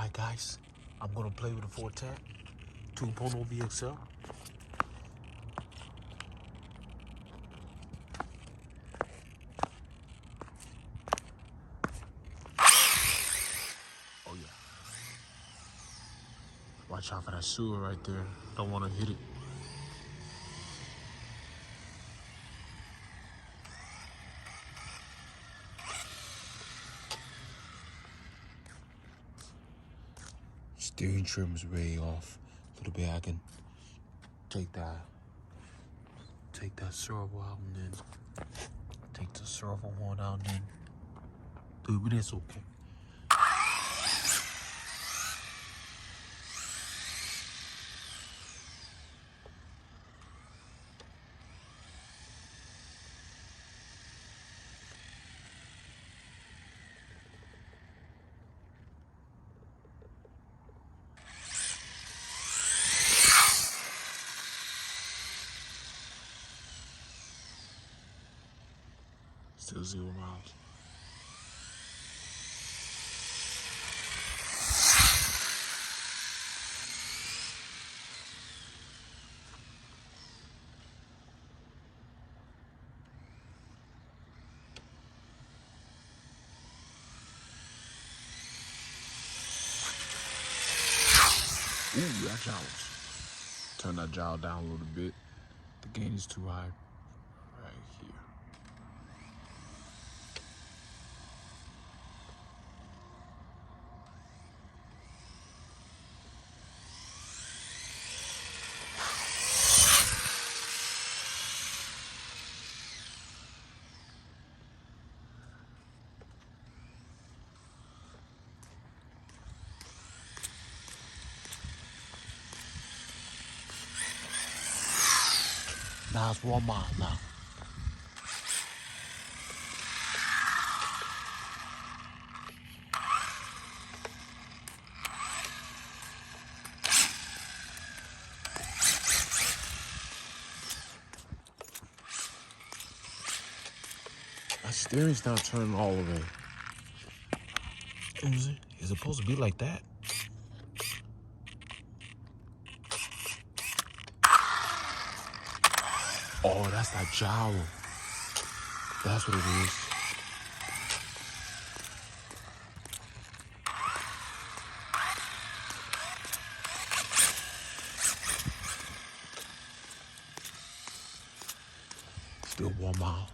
Alright guys, I'm gonna play with the 4-tap 2.0 VXL. Oh yeah. Watch out for that sewer right there. Don't wanna hit it. Steering trim is way off. A little bit I can take that servo out and then take the servo horn out and then dude, but it's okay. Still 0 miles. Ooh, that jowls. Turn that jowl down a little bit. The gain is too high right here. Now it's 1 mile now. My steering's not turning all the way. Is it? It's supposed to be like that. Oh, that's that jowl. That's what it is. Still 1 mile.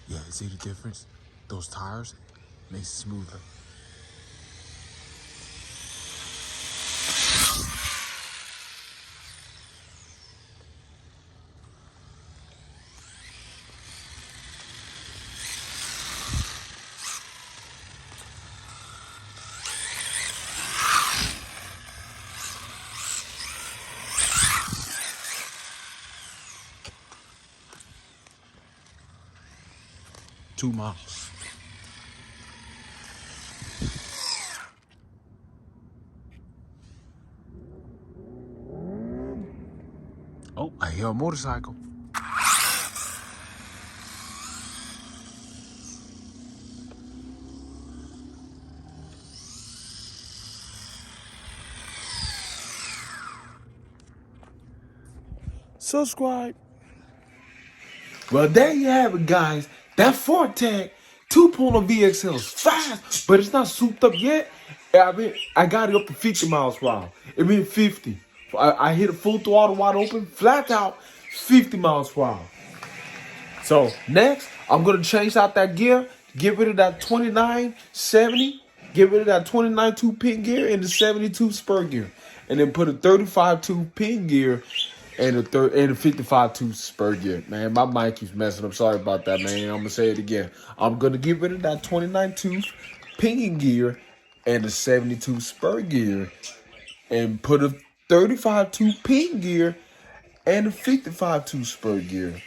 Yeah, see the difference? Those tires makes it smoother. Two miles. Oh, I hear a motorcycle. Subscribe. Well, there you have it, guys. That 4-tap 2.0 VXL is fast, but it's not souped up yet. I got it up to 50 miles per hour. It means 50. I hit a full throttle wide open, flat out, 50 miles per hour. So next, I'm gonna change out that gear, get rid of that 2970, get rid of that 29 2-pin gear and the 72 spur gear, and then put a 35 2-pin gear and the 55 spur gear. Man, my mic keeps messing up. Sorry about that, man. I'm gonna say it again. I'm gonna get rid of that 29 tooth pinion gear and the 72 spur gear and put a 35 tooth pinion gear and a 55 tooth spur gear.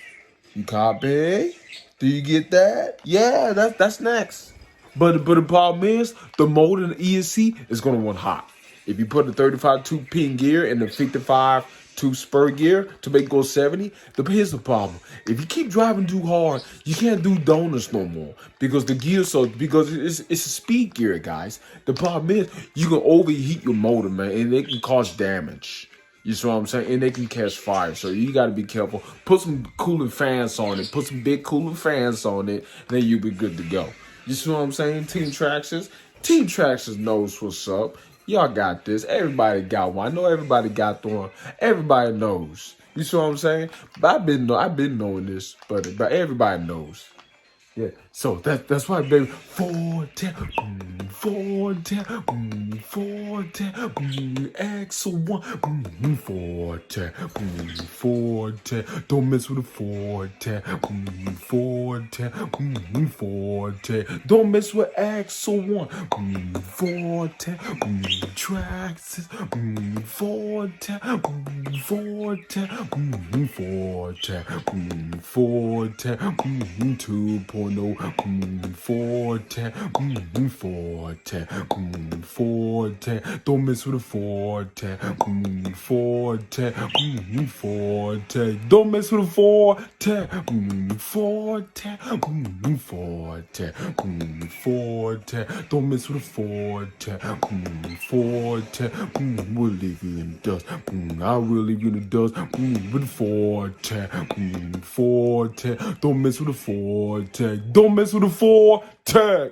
You copy? Do you get that? Yeah, that's next. But the problem is the motor in the ESC is gonna run hot. If you put the 35 tooth pin gear and the 55 tooth spur gear to make it go 70, here's the problem. If you keep driving too hard, you can't do donuts no more because the gear because it's a speed gear, guys. The problem is you can overheat your motor, man, and it can cause damage. You see what I'm saying? And they can catch fire. So you got to be careful. Put some cooling fans on it. Put some big cooling fans on it. And then you'll be good to go. You see what I'm saying? Team Traxxas. Team Traxxas knows what's up. Y'all got this. Everybody got one. I know everybody got one. Everybody knows. You see what I'm saying? But I've been knowing this. But everybody knows. Yeah, so that's why, baby. 410, 410, 410, X1, 410, 410. Don't mess with the 410, 410, 410. Don't mess with X1, 410, Traxxas, 410, 410, 410, 410, 2.0. 410, 410, 410. Don't mess with the 410, 410, 410. Don't mess with the 410, 410, 410, 410. Don't mess with the 410, 410. We'll leave you in the dust. I will leave you in the dust with the 410, 410. Don't mess with the 410. Don't mess with the 410.